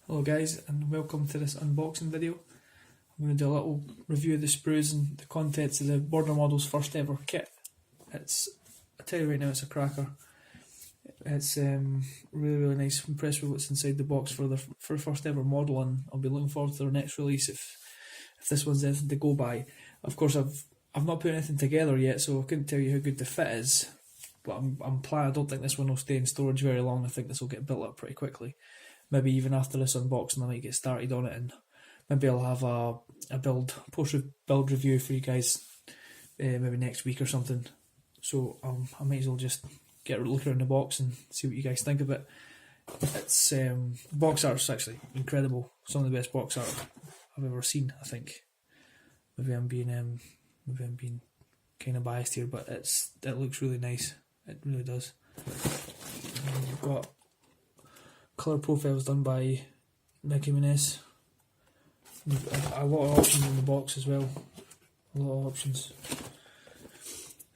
Hello guys, and welcome to this unboxing video. I'm going to do a little review of the sprues and the contents of the Border Models first ever kit. I tell you right now, it's a cracker. It's really nice. I'm impressed with what's inside the box for the first ever model, and I'll be looking forward to their next release if this one's anything to go by. Of course, I've not put anything together yet, so I couldn't tell you how good the fit is. But I'm planning. I don't think this one will stay in storage very long. I think this will get built up pretty quickly. Maybe even after this unboxing I might get started on it, and maybe I'll have a post build review for you guys maybe next week or something. So I might as well just get a look around the box and see what you guys think of it. It's box art's actually incredible. Some of the best box art I've ever seen, I think. Maybe I'm being kind of biased here, but it looks really nice. It really does. We've got colour profiles done by Mickey Muniz. A lot of options in the box as well. A lot of options.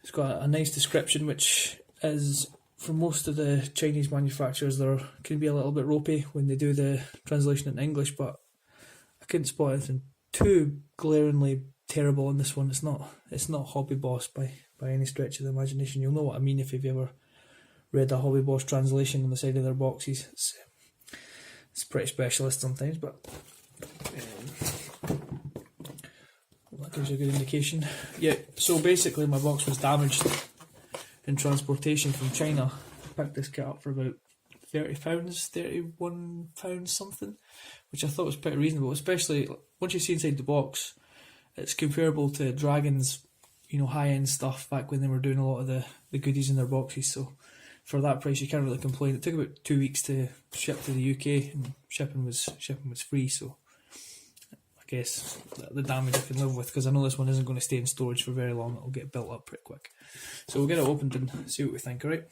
It's got a nice description, which is, for most of the Chinese manufacturers, they can be a little bit ropey when they do the translation in English, but I couldn't spot anything too glaringly terrible in this one. It's not Hobby Boss by any stretch of the imagination. You'll know what I mean if you've ever read a Hobby Boss translation on the side of their boxes. It's pretty specialist sometimes, but that gives you a good indication. Yeah, so basically my box was damaged in transportation from China. I picked this kit up for about £30, £31 something, which I thought was pretty reasonable, especially once you see inside the box. It's comparable to Dragon's, high-end stuff back when they were doing a lot of the goodies in their boxes, so for that price you can't really complain. It took about 2 weeks to ship to the UK, and shipping was free, so I guess the damage I can live with, because I know this one isn't going to stay in storage for very long. It'll get built up pretty quick. So we'll get it opened and see what we think, alright?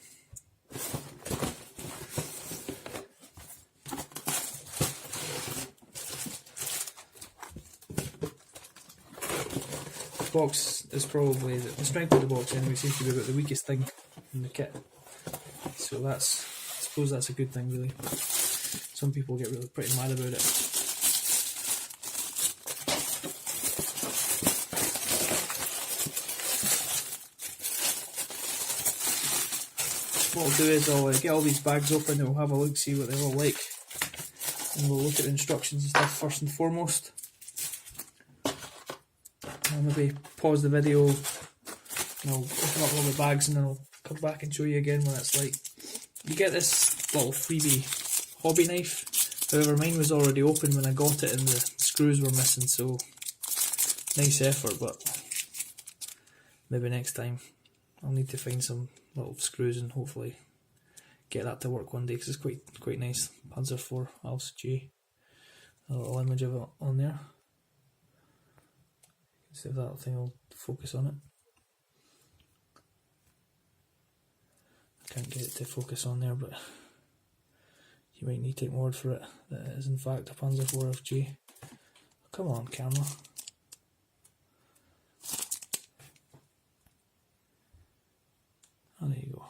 The box is probably, the strength of the box anyway seems to be about the weakest thing in the kit. So I suppose that's a good thing, really. Some people get really pretty mad about it. What I'll do is I'll get all these bags open and we'll have a look, see what they're all like. And we'll look at the instructions and stuff first and foremost. I'll maybe pause the video and I'll open up all the bags, and then I'll come back and show you again what it's like. You get this little freebie hobby knife. However, mine was already open when I got it and the screws were missing, so nice effort, but maybe next time I'll need to find some little screws and hopefully get that to work one day, because it's quite nice. Panzer IV G. A little image of it on there. See if that thing will focus on it. Can't get it to focus on there, but you might need to take my word for it that it is in fact a Panzer IV G. Come on, camera. Oh, there you go.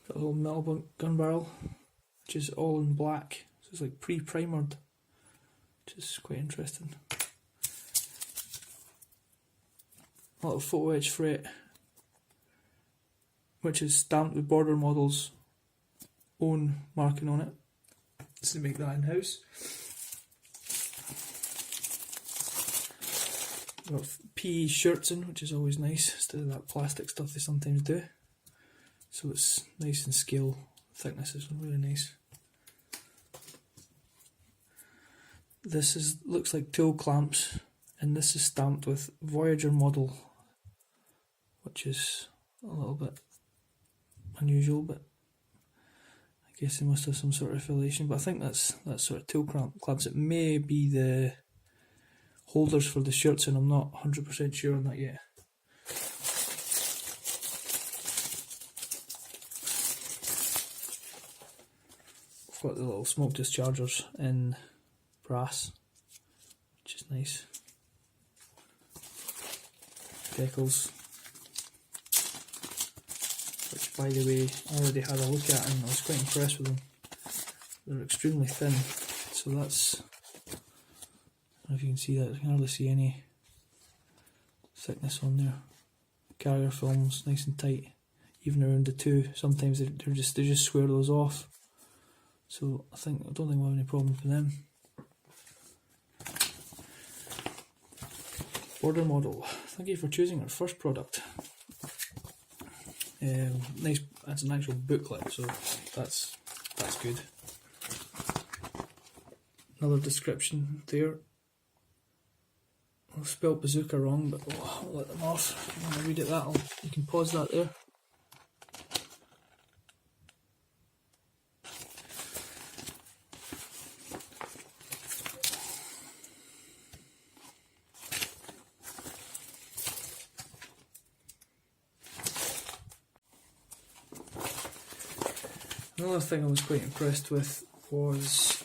Got a little metal gun barrel, which is all in black, so it's like pre-primered, which is quite interesting. A little photo etch fret, which is stamped with Border Models' own marking on it. So to make that in house. Got PE shirts in, which is always nice instead of that plastic stuff they sometimes do. So it's nice and scale thickness is really nice. This looks like tool clamps, and this is stamped with Voyager model, which is a little bit unusual, but I guess they must have some sort of affiliation. But I think that's sort of tool clamps. It may be the holders for the shirts, and I'm not 100% sure on that yet. I've got the little smoke dischargers in brass, which is nice. Decals, which by the way, I already had a look at and I was quite impressed with them. They're extremely thin, so that's, I don't know if you can see that, you can hardly see any thickness on there. Carrier films nice and tight, even around the two. Sometimes they just square those off. So I don't think we'll have any problems with them. Border model. Thank you for choosing our first product. Nice. That's an actual booklet, so that's good. Another description there. I've spelled bazooka wrong, but I'll let them off. If you want to read it, you can pause that there. Another thing I was quite impressed with was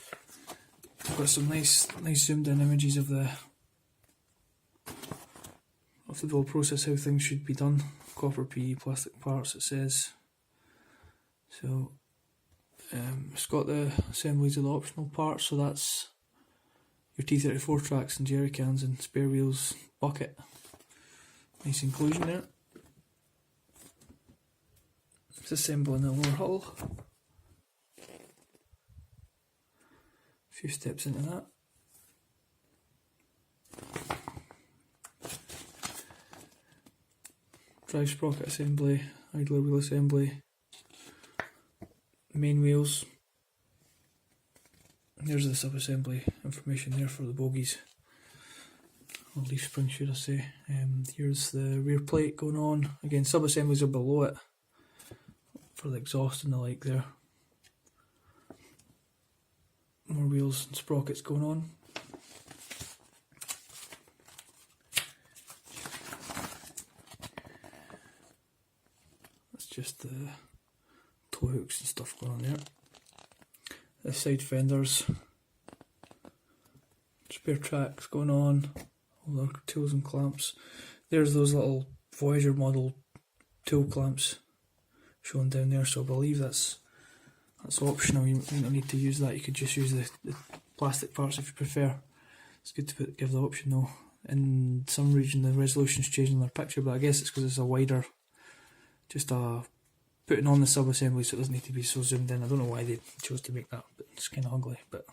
I've got some nice zoomed in images of the build process, how things should be done. Copper PE plastic parts, it says. So it's got the assemblies of the optional parts, so that's your T34 tracks and jerry cans and spare wheels bucket. Nice inclusion there. It's assembling the lower hull. A few steps into that. Drive sprocket assembly, idler wheel assembly, main wheels. There's the sub-assembly information there for the bogies, or leaf spring should I say. Here's the rear plate going on. Again, sub-assemblies are below it for the exhaust and the like there. More wheels and sprockets going on. That's just the tow hooks and stuff going on there. The side fenders, spare tracks going on, all our tools and clamps. There's those little Voyager model tool clamps shown down there, so I believe that's optional. You don't need to use that, you could just use the plastic parts if you prefer. It's good to give the option though. In some region the resolution's changing their picture, but I guess it's because it's a wider, just putting on the sub-assembly so it doesn't need to be so zoomed in. I don't know why they chose to make that, but it's kind of ugly. But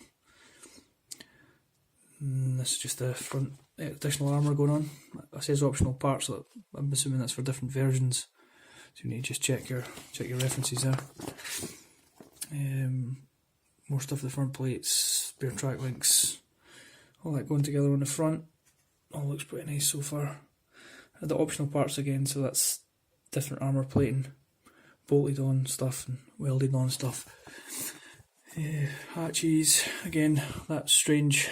this is just the front additional armour going on. It says optional parts, so I'm assuming that's for different versions. So you need to just check your references there. More stuff at the front plates, spare track links, all that going together on the front. All looks pretty nice so far. The optional parts again, so that's different armour plating, bolted on stuff and welded on stuff. Hatches, again, that strange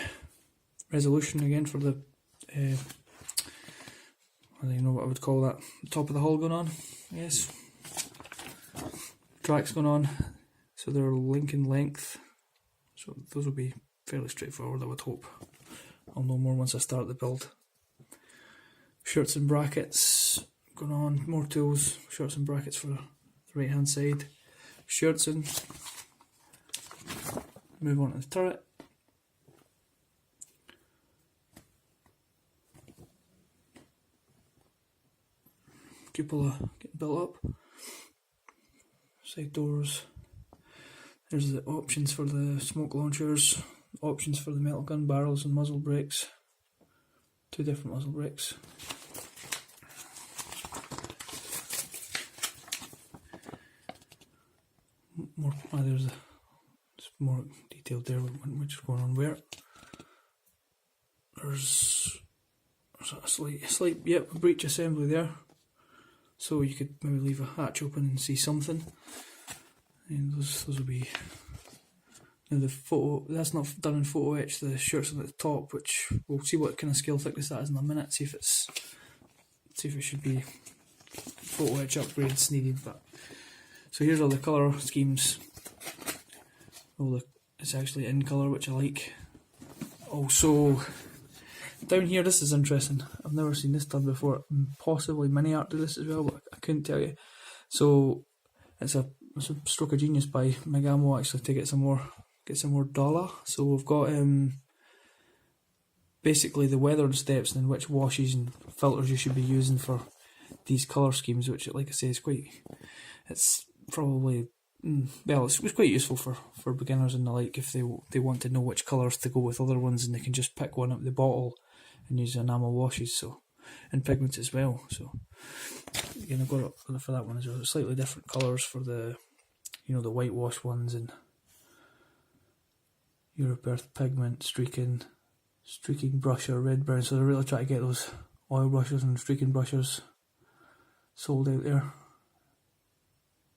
resolution again for the, I don't even know what I would call that, top of the hull going on, yes. Tracks going on. So they're Lincoln length, so those will be fairly straightforward, I would hope. I'll know more once I start the build. Shirts and brackets going on, more tools, shirts and brackets for the right hand side. Shirts in, move on to the turret. Cupola getting built up. Side doors. There's the options for the smoke launchers, options for the metal gun barrels and muzzle brakes. Two different muzzle brakes. There's more detailed there, which is going on where. There's a slight breech assembly there. So you could maybe leave a hatch open and see something. And those will be. Now the photo, that's not done in photo etch, the shirts at the top, which we'll see what kind of scale thickness that is in a minute, see if it should be photo etch upgrades needed. But so here's all the colour schemes. It's actually in colour, which I like. Also down here, this is interesting. I've never seen this done before. Possibly Mini Art do this as well, but I couldn't tell you. So it's a stroke of genius by Megamo actually to get some more dollar. So we've got basically the weathering steps and which washes and filters you should be using for these colour schemes, which, like I say, is it's probably, well, it's quite useful for beginners and the like, if they want to know which colours to go with other ones, and they can just pick one up the bottle and use enamel washes, so, and pigments as well. So again, I've got it for that one as well. Slightly different colours for the, the whitewash ones, and Europe Earth pigment, streaking brusher, red brown. So I really try to get those oil brushes and streaking brushes sold out there.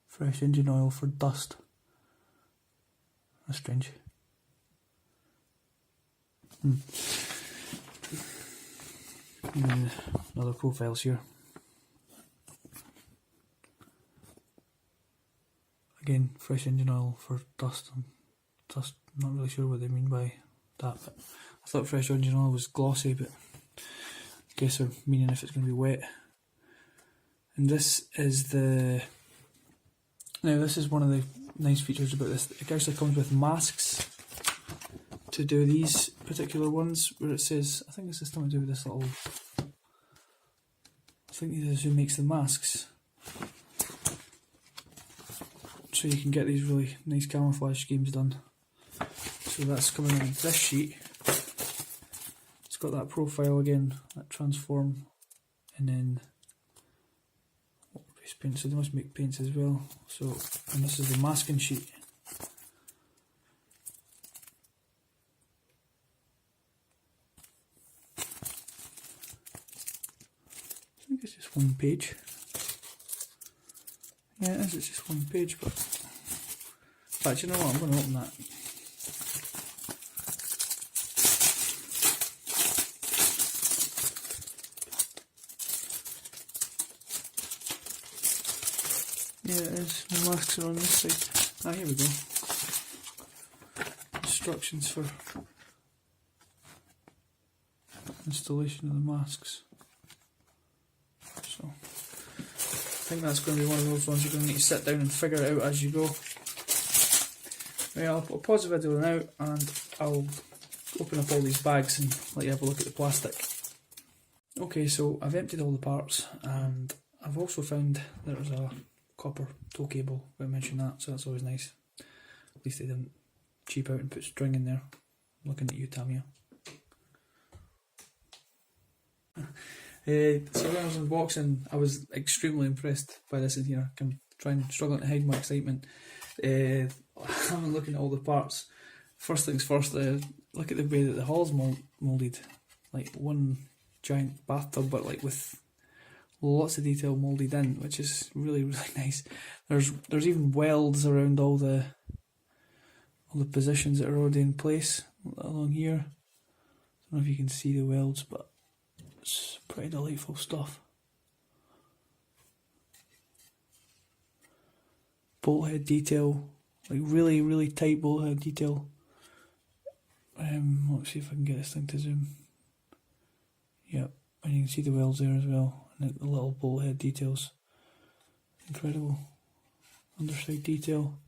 Fresh engine oil for dust. That's strange. And then other profiles here. Again, fresh engine oil for dust. I'm not really sure what they mean by that, but I thought fresh engine oil was glossy, but I guess they're meaning if it's going to be wet. And this is this is one of the nice features about this. It actually comes with masks to do these particular ones, where it says, I think this is something to do with this little, I think this is who makes the masks. So you can get these really nice camouflage schemes done. So that's coming on this sheet. It's got that profile again, that transform, and then water-based paint. So they must make paints as well. So, and this is the masking sheet. I think it's just one page. Yeah, it is. It's just one page, but in fact, you know what? I'm going to open that. Yeah, it is. The masks are on this side. Ah, here we go. Instructions for installation of the masks. So, I think that's going to be one of those ones you're going to need to sit down and figure it out as you go. Right, I'll pause the video now and I'll open up all these bags and let you have a look at the plastic. Okay, so I've emptied all the parts, and I've also found there's a copper tow cable. I mentioned that, so that's always nice. At least they didn't cheap out and put string in there. I'm looking at you, Tamia. So when I was unboxing, I was extremely impressed by this in here. I'm struggling to hide my excitement. I'm looking at all the parts. First things first, look at the way that the hull's moulded. Like one giant bathtub, but like with lots of detail moulded in, which is really, really nice. There's even welds around all the positions that are already in place along here. I don't know if you can see the welds, but it's pretty delightful stuff. Bolt head detail, like really, really tight bolt head detail. Let's see if I can get this thing to zoom. Yep, and you can see the welds there as well, and the little bolt head details. Incredible. Underside detail.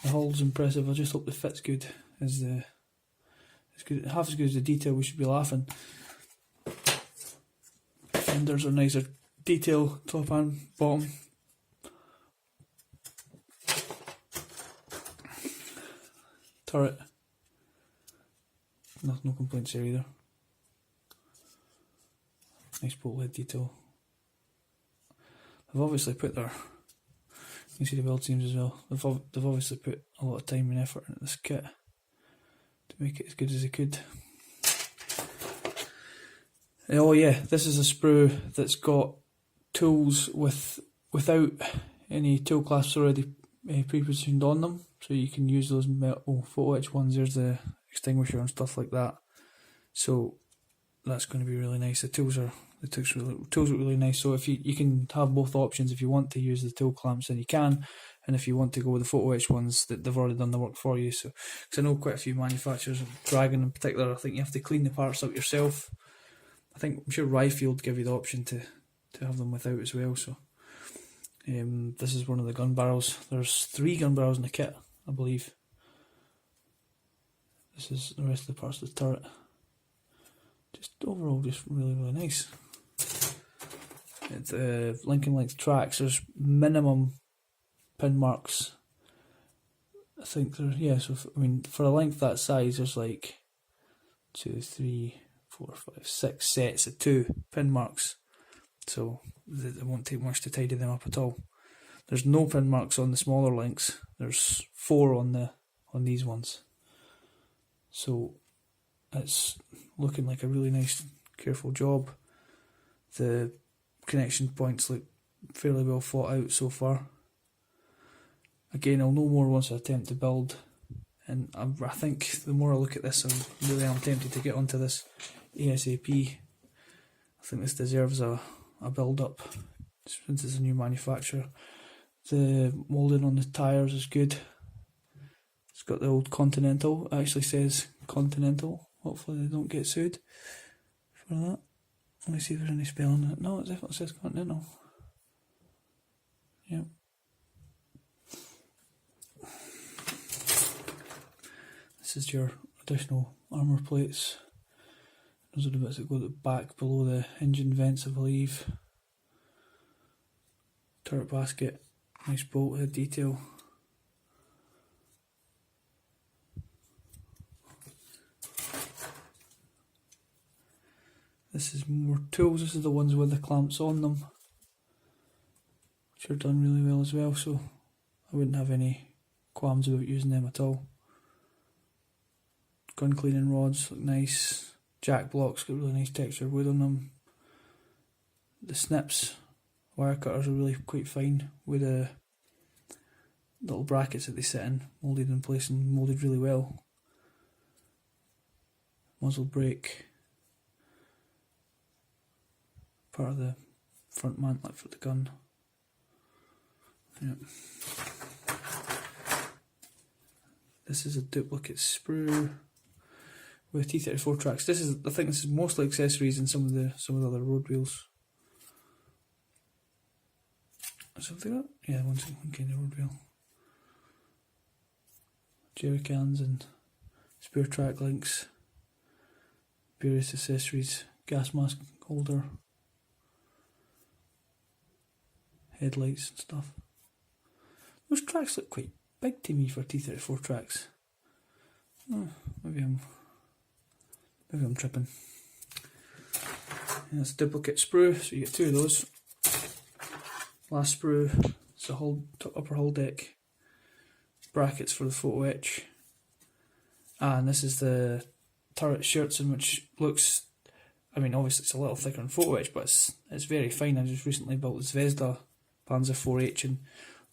The hull's impressive. I just hope the fit's good. It's good, half as good as the detail. We should be laughing. Fenders are nicer detail, top and bottom. Turret. No complaints there either. Nice bolt head detail. They've obviously put their, you can see the weld seams as well. They've obviously put a lot of time and effort into this kit to make it as good as they could. Oh yeah, this is a sprue that's got tools without any tool clasps already pre-positioned on them, so you can use those metal photo etch ones. There's the extinguisher and stuff like that, so that's going to be really nice. The tools look really nice, so if you can have both options. If you want to use the tool clamps, then you can, and if you want to go with the photo etch ones, that they've already done the work for you. So, because I know quite a few manufacturers, Dragon in particular, I think you have to clean the parts out yourself. I'm sure Ryefield give you the option to have them without as well. So this is one of the gun barrels. There's 3 gun barrels in the kit, I believe. This is the rest of the parts of the turret. Just overall, just really, really nice. The Lincoln length tracks, there's minimum pin marks. I think there's, yeah, so for a length that size, there's like 2, 3, 4, 5, 6 sets of 2 pin marks. So it won't take much to tidy them up at all. There's no pin marks on the smaller lengths. There's 4 on these ones. So it's looking like a really nice, careful job. The connection points look fairly well thought out so far. Again, I'll know more once I attempt to build, and I think the more I look at this, I'm tempted to get onto this ASAP. I think this deserves a build up since it's a new manufacturer. The moulding on the tyres is good. It's got the old Continental. It actually says Continental. Hopefully they don't get sued for that. Let me see if there's any spelling in it. No, it definitely says Continental. Yep. This is your additional armour plates. Those are the bits that go back below the engine vents, I believe. Turret basket, nice bolt head detail. This is more tools. This is the ones with the clamps on them, which are done really well as well, so I wouldn't have any qualms about using them at all. Gun cleaning rods look nice. Jack blocks got really nice textured wood on them. The snips, wire cutters are really quite fine with the little brackets that they sit in, moulded in place and moulded really well. Muzzle brake, part of the front mantlet for the gun. Yep. This is a duplicate sprue with T34 tracks. I think this is mostly accessories and some of the other road wheels. Something like that? Yeah, one kind of road wheel. Jerry cans and spare track links. Various accessories. Gas mask holder. Headlights and stuff. Those tracks look quite big to me for T34 tracks. Oh, maybe I'm tripping. And that's a duplicate sprue, so you get 2 of those. Last sprue, it's a upper hull deck brackets for the photo etch. And this is the turret shirts, which looks, obviously it's a little thicker than photo etch, but it's very fine. I just recently built this Zvezda Panzer IV H, and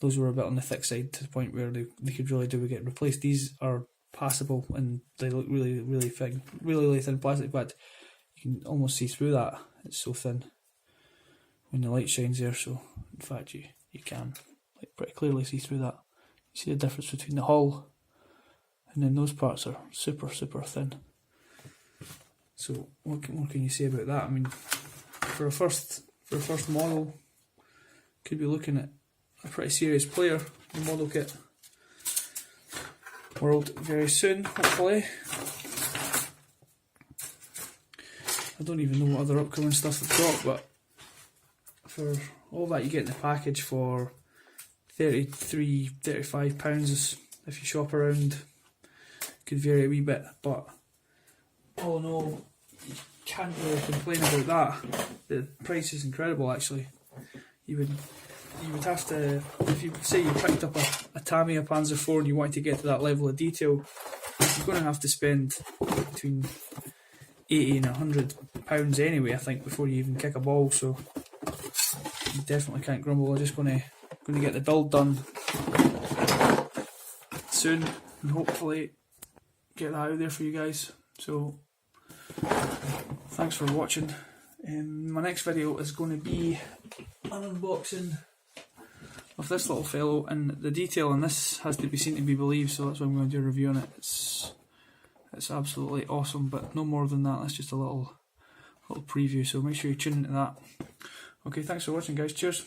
those were a bit on the thick side to the point where they could really do with getting replaced. These are passable and they look really, really thin, really thin plastic, but you can almost see through that. It's so thin when the light shines there, so in fact you can pretty clearly see through that. You see the difference between the hull and then those parts are super, super thin. So what can you say about that? For a first model, could be looking at a pretty serious player in the model kit world very soon, hopefully. I don't even know what other upcoming stuff they've got, but for all that you get in the package for £33, £35 if you shop around. Could vary a wee bit, but all in all, you can't really complain about that. The price is incredible, actually. You would have to, if you say you picked up a Tamiya Panzer IV and you wanted to get to that level of detail, you're going to have to spend between £80 and £100 anyway, I think, before you even kick a ball. So you definitely can't grumble. I'm just going to get the build done soon and hopefully get that out there for you guys. So thanks for watching. My next video is going to be an unboxing of this little fellow, and the detail on this has to be seen to be believed, so that's why I'm going to do a review on it. It's absolutely awesome, but no more than that. That's just a little little preview, so make sure you tune into that. Okay, thanks for watching guys, cheers.